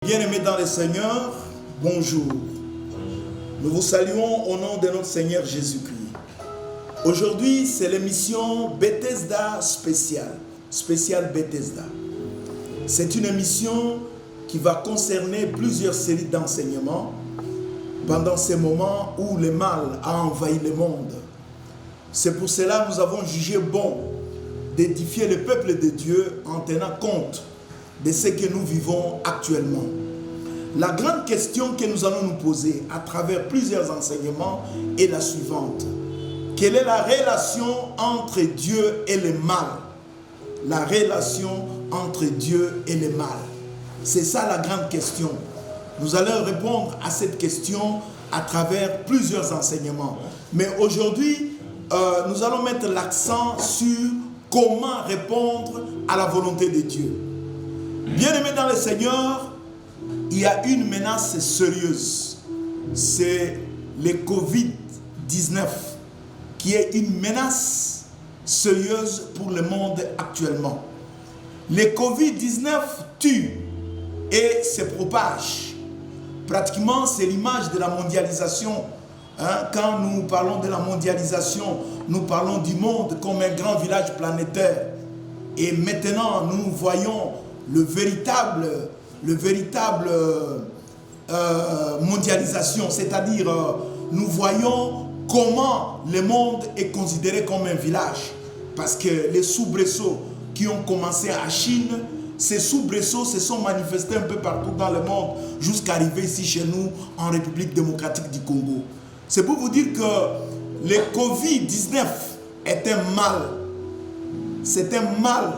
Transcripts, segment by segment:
Bien-aimés dans le Seigneur, bonjour. Nous vous saluons au nom de notre Seigneur Jésus-Christ. Aujourd'hui, c'est l'émission Bethesda spéciale Bethesda. C'est une émission qui va concerner plusieurs séries d'enseignements pendant ces moments où le mal a envahi le monde. C'est pour cela que nous avons jugé bon d'édifier le peuple de Dieu en tenant compte de ce que nous vivons actuellement. La grande question que nous allons nous poser à travers plusieurs enseignements est la suivante. Quelle est la relation entre Dieu et le mal? La relation entre Dieu et le mal. C'est ça la grande question. Nous allons répondre à cette question à travers plusieurs enseignements. Mais aujourd'hui, nous allons mettre l'accent sur comment répondre à la volonté de Dieu. Bien-aimés dans le Seigneur, il y a une menace sérieuse. C'est le Covid-19 qui est une menace sérieuse pour le monde actuellement. Le Covid-19 tue et se propage. Pratiquement, c'est l'image de la mondialisation. Quand nous parlons de la mondialisation, nous parlons du monde comme un grand village planétaire. Et maintenant, nous voyons le véritable mondialisation, c'est-à-dire nous voyons comment le monde est considéré comme un village. Parce que les soubresauts qui ont commencé en Chine, ces soubresauts se sont manifestés un peu partout dans le monde jusqu'à arriver ici chez nous en République démocratique du Congo. C'est pour vous dire que le Covid-19 est un mal. C'est un mal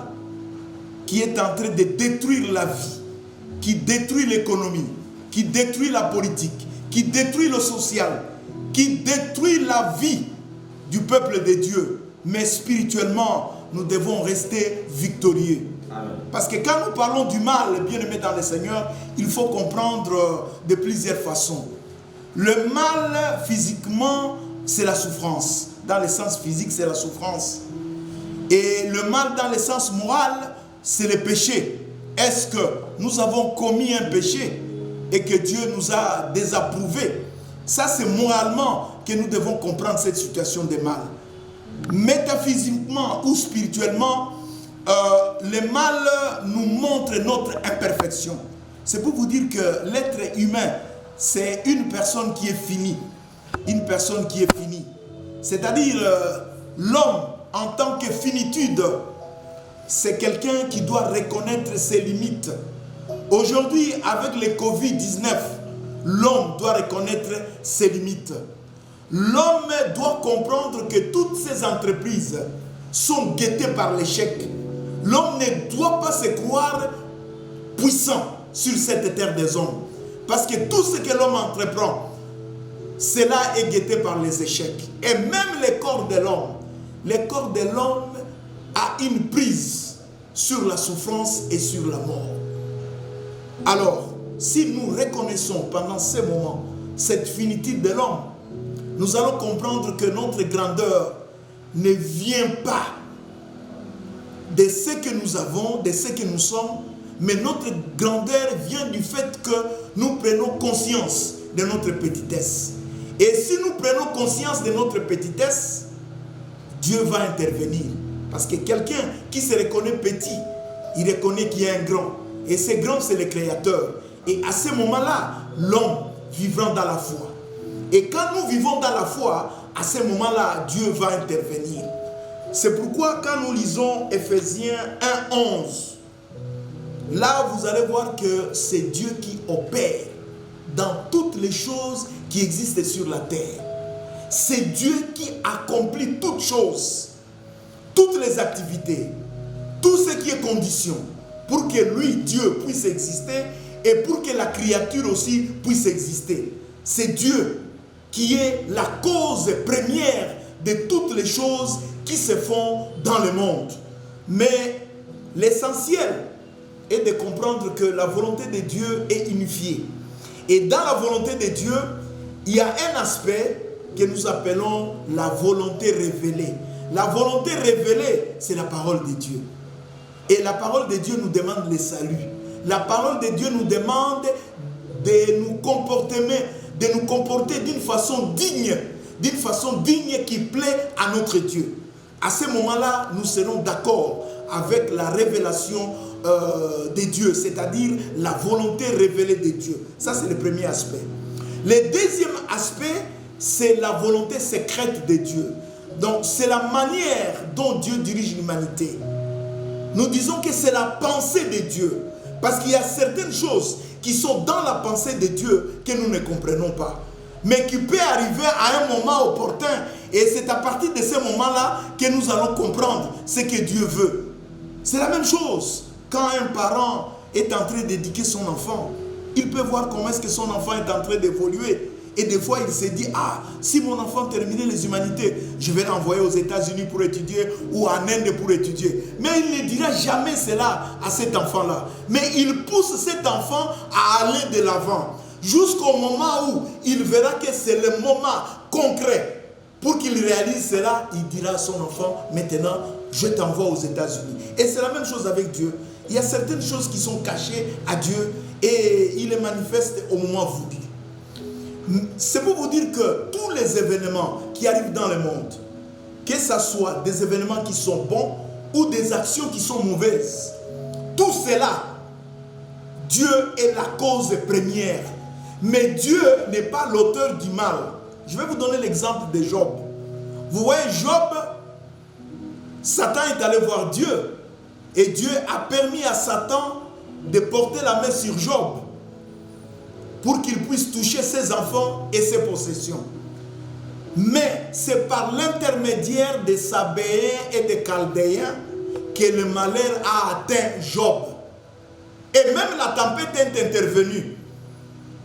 qui est en train de détruire la vie, qui détruit l'économie, qui détruit la politique, qui détruit le social, qui détruit la vie du peuple de Dieu. Mais spirituellement, nous devons rester victorieux. Amen. Parce que quand nous parlons du mal, bien-aimés dans le Seigneur, il faut comprendre de plusieurs façons. Le mal, physiquement, c'est la souffrance. Dans le sens physique, c'est la souffrance. Et le mal, dans le sens moral, c'est le péché. Est-ce que nous avons commis un péché et que Dieu nous a désapprouvé? Ça, c'est moralement que nous devons comprendre cette situation de mal. Métaphysiquement ou spirituellement, le mal nous montre notre imperfection. C'est pour vous dire que l'être humain, c'est une personne qui est finie. Une personne qui est finie. C'est-à-dire, l'homme, en tant que finitude, c'est quelqu'un qui doit reconnaître ses limites. Aujourd'hui, avec le Covid-19, l'homme doit reconnaître ses limites. L'homme doit comprendre que toutes ces entreprises sont guettées par l'échec. L'homme ne doit pas se croire puissant sur cette terre des hommes. Parce que tout ce que l'homme entreprend, cela est guetté par les échecs. Et même le corps de l'homme a une prise sur la souffrance et sur la mort. Alors, si nous reconnaissons pendant ces moments cette finitude de l'homme, nous allons comprendre que notre grandeur ne vient pas de ce que nous avons, de ce que nous sommes, mais notre grandeur vient du fait que nous prenons conscience de notre petitesse. Et si nous prenons conscience de notre petitesse, Dieu va intervenir. Parce que quelqu'un qui se reconnaît petit, il reconnaît qu'il y a un grand. Et ce grand, c'est le Créateur. Et à ce moment-là, l'homme vivra dans la foi. Et quand nous vivons dans la foi, à ce moment-là, Dieu va intervenir. C'est pourquoi quand nous lisons Ephésiens 1:11, là, vous allez voir que c'est Dieu qui opère dans toutes les choses qui existent sur la terre. C'est Dieu qui accomplit toutes choses, toutes les activités, tout ce qui est condition pour que lui, Dieu, puisse exister et pour que la créature aussi puisse exister. C'est Dieu qui est la cause première de toutes les choses qui se font dans le monde. Mais l'essentiel est de comprendre que la volonté de Dieu est unifiée. Et dans la volonté de Dieu, il y a un aspect que nous appelons la volonté révélée. La volonté révélée, c'est la parole de Dieu. Et la parole de Dieu nous demande le salut. La parole de Dieu nous demande de nous comporter d'une façon digne qui plaît à notre Dieu. À ce moment-là, nous serons d'accord avec la révélation de Dieu, c'est-à-dire la volonté révélée de Dieu. Ça, c'est le premier aspect. Le deuxième aspect, c'est la volonté secrète de Dieu. Donc, c'est la manière dont Dieu dirige l'humanité. Nous disons que c'est la pensée de Dieu. Parce qu'il y a certaines choses qui sont dans la pensée de Dieu que nous ne comprenons pas. Mais qui peut arriver à un moment opportun. Et c'est à partir de ce moment-là que nous allons comprendre ce que Dieu veut. C'est la même chose. Quand un parent est en train d'éduquer son enfant, il peut voir comment est-ce que son enfant est en train d'évoluer. Et des fois, il se dit, si mon enfant terminait les humanités, je vais l'envoyer aux États-Unis pour étudier ou en Inde pour étudier. Mais il ne dira jamais cela à cet enfant-là. Mais il pousse cet enfant à aller de l'avant. Jusqu'au moment où il verra que c'est le moment concret. Pour qu'il réalise cela, il dira à son enfant, maintenant, je t'envoie aux États-Unis. Et c'est la même chose avec Dieu. Il y a certaines choses qui sont cachées à Dieu et il les manifeste au moment voulu. C'est pour vous dire que tous les événements qui arrivent dans le monde, que ce soit des événements qui sont bons ou des actions qui sont mauvaises, tout cela, Dieu est la cause première. Mais Dieu n'est pas l'auteur du mal. Je vais vous donner l'exemple de Job. Vous voyez Job, Satan est allé voir Dieu. Et Dieu a permis à Satan de porter la main sur Job pour qu'il puisse toucher ses enfants et ses possessions. Mais c'est par l'intermédiaire des Sabéens et des Chaldéens que le malheur a atteint Job. Et même la tempête est intervenue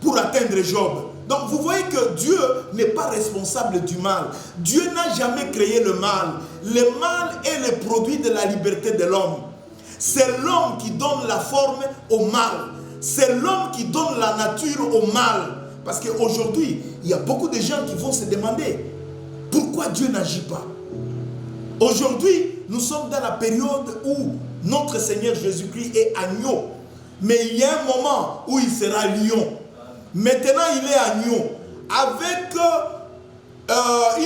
pour atteindre Job. Donc vous voyez que Dieu n'est pas responsable du mal. Dieu n'a jamais créé le mal. Le mal est le produit de la liberté de l'homme. C'est l'homme qui donne la forme au mal. C'est l'homme qui donne la nature au mal. Parce qu'aujourd'hui, il y a beaucoup de gens qui vont se demander pourquoi Dieu n'agit pas. Aujourd'hui, nous sommes dans la période où notre Seigneur Jésus-Christ est agneau. Mais il y a un moment où il sera lion. Maintenant, il est agneau. Avec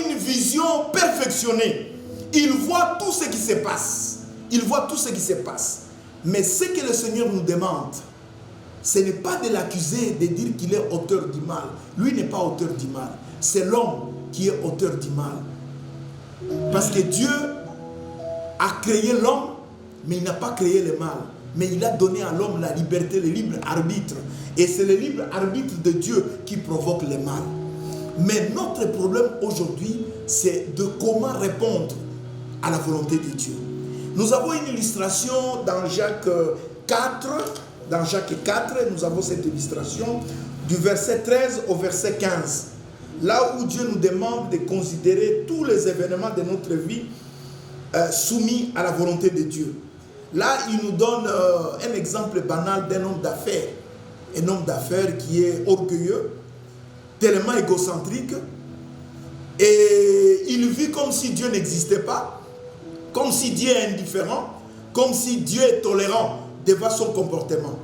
une vision perfectionnée. Il voit tout ce qui se passe. Il voit tout ce qui se passe. Mais ce que le Seigneur nous demande, ce n'est pas de l'accuser, de dire qu'il est auteur du mal. Lui n'est pas auteur du mal. C'est l'homme qui est auteur du mal. Parce que Dieu a créé l'homme, mais il n'a pas créé le mal. Mais il a donné à l'homme la liberté, le libre arbitre. Et c'est le libre arbitre de Dieu qui provoque le mal. Mais notre problème aujourd'hui, c'est de comment répondre à la volonté de Dieu. Nous avons une illustration dans Jacques 4. Dans Jacques 4, nous avons cette illustration du verset 13 au verset 15. Là où Dieu nous demande de considérer tous les événements de notre vie soumis à la volonté de Dieu. Là, il nous donne un exemple banal d'un homme d'affaires. Un homme d'affaires qui est orgueilleux, tellement égocentrique. Et il vit comme si Dieu n'existait pas, comme si Dieu est indifférent, comme si Dieu est tolérant devant son comportement.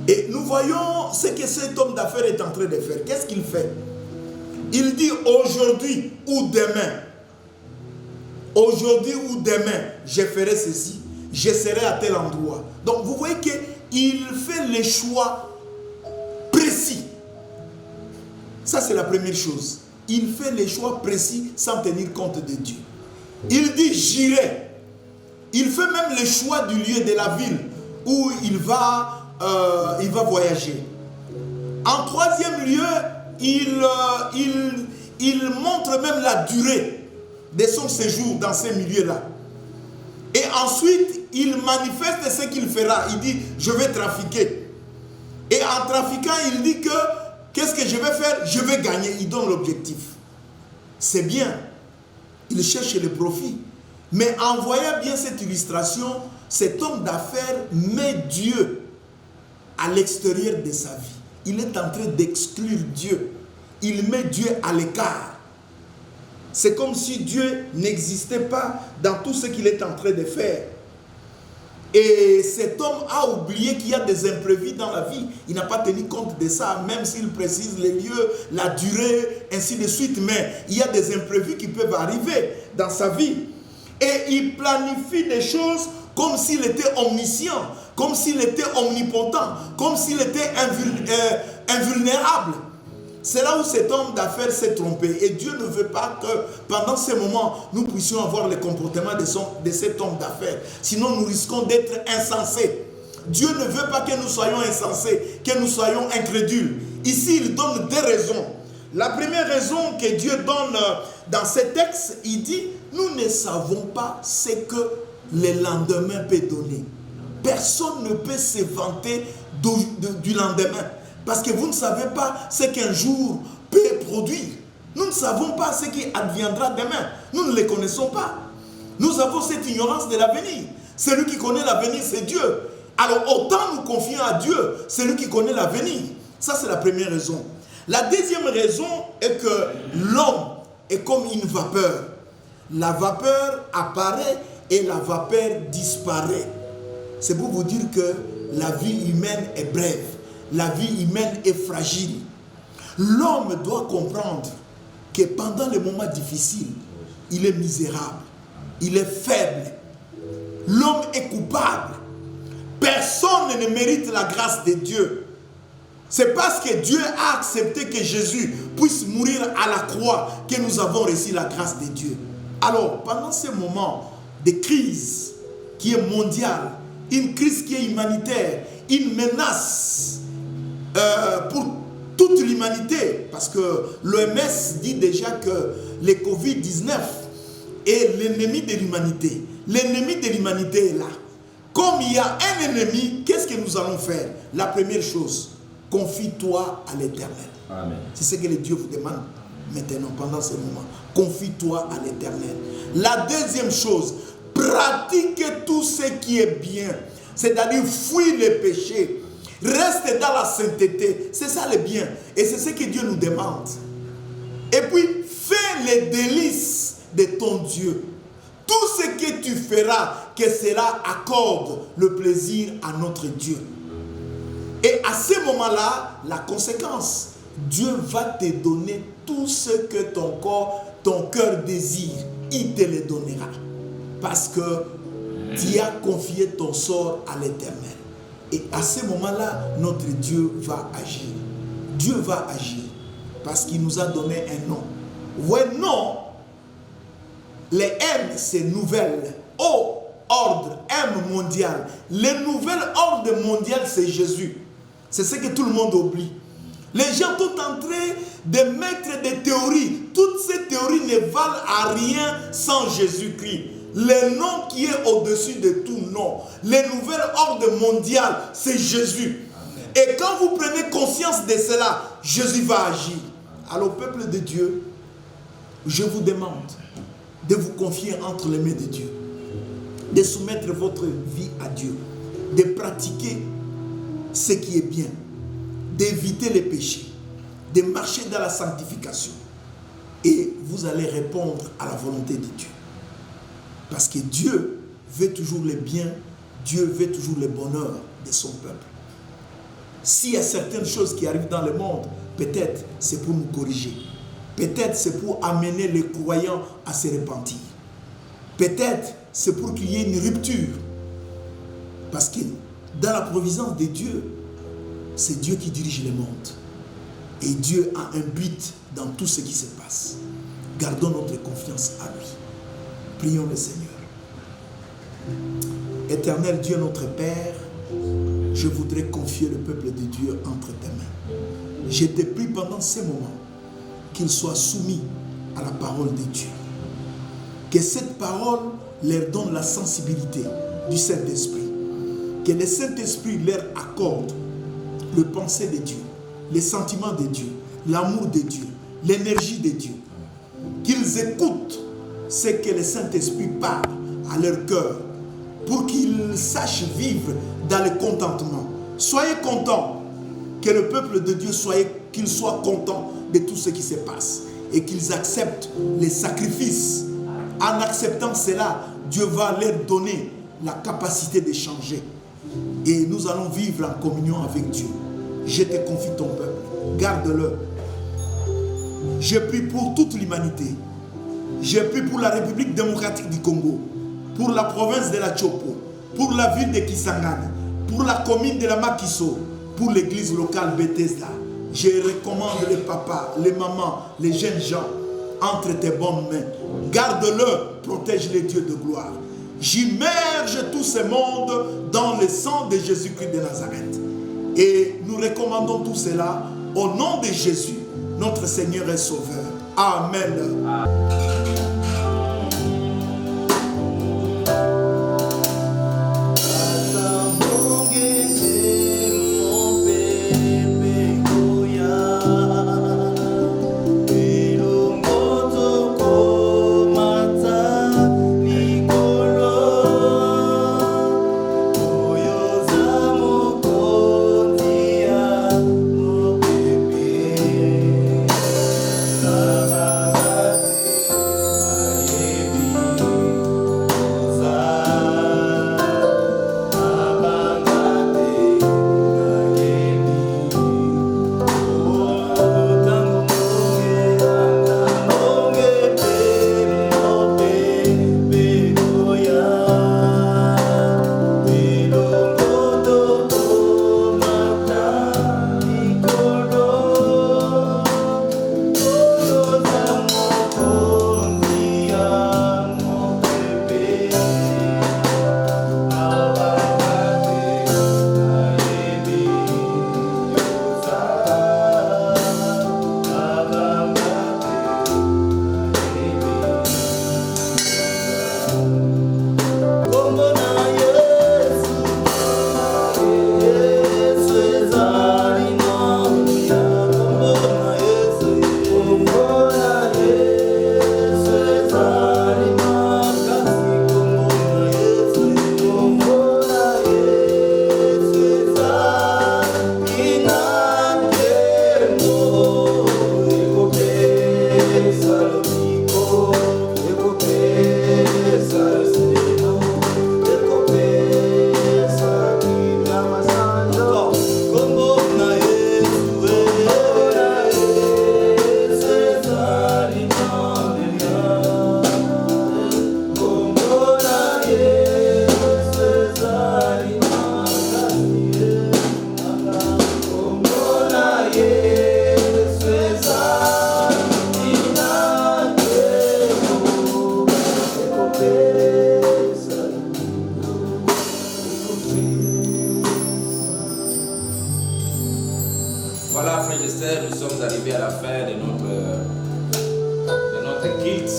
Et nous voyons ce que cet homme d'affaires est en train de faire. Qu'est-ce qu'il fait? Il dit aujourd'hui ou demain. Aujourd'hui ou demain, je ferai ceci. Je serai à tel endroit. Donc vous voyez qu'il fait les choix précis. Ça c'est la première chose. Il fait les choix précis sans tenir compte de Dieu. Il dit j'irai. Il fait même le choix du lieu de la ville où il va voyager. En troisième lieu, il montre même la durée de son séjour dans ces milieux-là. Et ensuite, il manifeste ce qu'il fera. Il dit, je vais trafiquer. Et en trafiquant, il dit que, qu'est-ce que je vais faire? Je vais gagner. Il donne l'objectif. C'est bien. Il cherche le profit. Mais en voyant bien cette illustration, cet homme d'affaires met Dieu à l'extérieur de sa vie. Il est en train d'exclure Dieu. Il met Dieu à l'écart. C'est comme si Dieu n'existait pas dans tout ce qu'il est en train de faire. Et cet homme a oublié qu'il y a des imprévus dans la vie. Il n'a pas tenu compte de ça, même s'il précise les lieux, la durée, ainsi de suite. Mais il y a des imprévus qui peuvent arriver dans sa vie. Et il planifie des choses comme s'il était omniscient, comme s'il était omnipotent, comme s'il était invulnérable. C'est là où cet homme d'affaires s'est trompé. Et Dieu ne veut pas que pendant ces moments, nous puissions avoir le comportement de cet homme d'affaires. Sinon, nous risquons d'être insensés. Dieu ne veut pas que nous soyons insensés, que nous soyons incrédules. Ici, il donne deux raisons. La première raison que Dieu donne dans ce texte, il dit, nous ne savons pas ce que le lendemain peut donner. Personne ne peut se vanter du lendemain. Parce que vous ne savez pas ce qu'un jour peut produire. Nous ne savons pas ce qui adviendra demain. Nous ne les connaissons pas. Nous avons cette ignorance de l'avenir. Celui qui connaît l'avenir, c'est Dieu. Alors autant nous confions à Dieu, celui qui connaît l'avenir. Ça, c'est la première raison. La deuxième raison est que l'homme est comme une vapeur. La vapeur apparaît et la vapeur disparaît. C'est pour vous dire que la vie humaine est brève. La vie humaine est fragile. L'homme doit comprendre que pendant les moments difficiles, il est misérable, il est faible. L'homme est coupable. Personne ne mérite la grâce de Dieu. C'est parce que Dieu a accepté que Jésus puisse mourir à la croix que nous avons reçu la grâce de Dieu. Alors, pendant ces moments de crise qui est mondiale, une crise qui est humanitaire, une menace pour toute l'humanité, parce que l'OMS dit déjà que le Covid-19 est l'ennemi de l'humanité. L'ennemi de l'humanité est là. Comme il y a un ennemi, qu'est-ce que nous allons faire? La première chose, confie-toi à l'Éternel. C'est ce que le Dieu vous demande maintenant, pendant ce moment. Confie-toi à l'Éternel. La deuxième chose, pratique tout ce qui est bien. C'est-à-dire, fuis les péchés. Reste dans la sainteté. C'est ça le bien. Et c'est ce que Dieu nous demande. Et puis, fais les délices de ton Dieu. Tout ce que tu feras, que cela accorde le plaisir à notre Dieu. Et à ce moment-là, la conséquence, Dieu va te donner tout ce que ton cœur désire. Il te le donnera. Parce que tu as confié ton sort à l'Éternel. Et à ce moment-là, notre Dieu va agir. Dieu va agir. Parce qu'il nous a donné un nom. Ouais, non. Les M, c'est nouvelle. O, ordre. M, mondial. Le nouvel ordre mondial, c'est Jésus. C'est ce que tout le monde oublie. Les gens sont en train de mettre des théories. Toutes ces théories ne valent à rien sans Jésus-Christ. Le nom qui est au-dessus de tout nom. Le nouvel ordre mondial, c'est Jésus. Amen. Et quand vous prenez conscience de cela, Jésus va agir. Alors, peuple de Dieu, je vous demande de vous confier entre les mains de Dieu, de soumettre votre vie à Dieu, de pratiquer ce qui est bien, d'éviter les péchés, de marcher dans la sanctification. Et vous allez répondre à la volonté de Dieu. Parce que Dieu veut toujours le bien, Dieu veut toujours le bonheur de son peuple. S'il y a certaines choses qui arrivent dans le monde, peut-être c'est pour nous corriger. Peut-être c'est pour amener les croyants à se repentir. Peut-être c'est pour qu'il y ait une rupture. Parce que dans la providence de Dieu, c'est Dieu qui dirige le monde. Et Dieu a un but dans tout ce qui se passe. Gardons notre confiance à lui. Prions le Seigneur. Éternel Dieu notre Père, je voudrais confier le peuple de Dieu entre tes mains. Je te prie pendant ces moments qu'ils soient soumis à la parole de Dieu. Que cette parole leur donne la sensibilité du Saint-Esprit. Que le Saint-Esprit leur accorde le pensée de Dieu, les sentiments de Dieu, l'amour de Dieu, l'énergie de Dieu. Qu'ils écoutent ce que le Saint-Esprit parle à leur cœur pour qu'ils sachent vivre dans le contentement. Soyez contents, que le peuple de Dieu qu'il soit content de tout ce qui se passe et qu'ils acceptent les sacrifices. En acceptant cela, Dieu va leur donner la capacité de changer. Et nous allons vivre en communion avec Dieu. Je te confie ton peuple. Garde-le. Je prie pour toute l'humanité. Je prie pour la République démocratique du Congo, pour la province de la Chopo, pour la ville de Kisangani, pour la commune de la Makiso, pour l'église locale Bethesda. Je recommande les papas, les mamans, les jeunes gens entre tes bonnes mains. Garde-le, protège-les, Dieu de gloire. J'immerge tout ce monde dans le sang de Jésus-Christ de Nazareth. Et nous recommandons tout cela au nom de Jésus, notre Seigneur et Sauveur. Amen. Voilà, frères et sœurs, nous sommes arrivés à la fin de notre culte.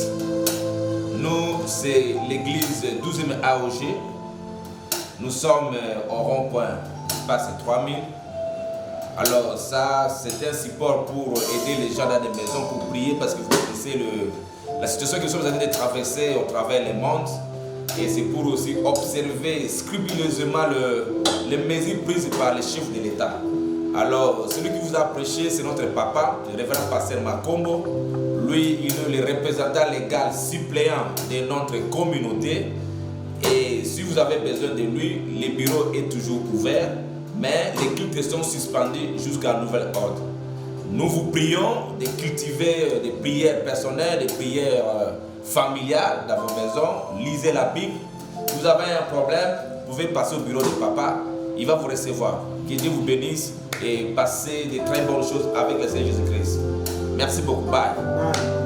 Nous, c'est l'église 12e AOG. Nous sommes au rond-point, passe 3000. Alors ça, c'est un support pour aider les gens dans des maisons, pour prier, parce que vous connaissez la situation que nous sommes en train de traverser au travers les mondes. Et c'est pour aussi observer scrupuleusement les mesures prises par les chefs de l'État. Alors, celui qui vous a prêché, c'est notre papa, le révérend pasteur Makombo. Lui, il est le représentant légal suppléant de notre communauté. Et si vous avez besoin de lui, le bureau est toujours ouvert, mais les cultes sont suspendus jusqu'à nouvel ordre. Nous vous prions de cultiver des prières personnelles, des prières familiales dans vos maisons. Lisez la Bible. Vous avez un problème, vous pouvez passer au bureau de papa. Il va vous recevoir. Que Dieu vous bénisse et passez de très bonnes choses avec le Seigneur Jésus-Christ. Merci beaucoup. Bye.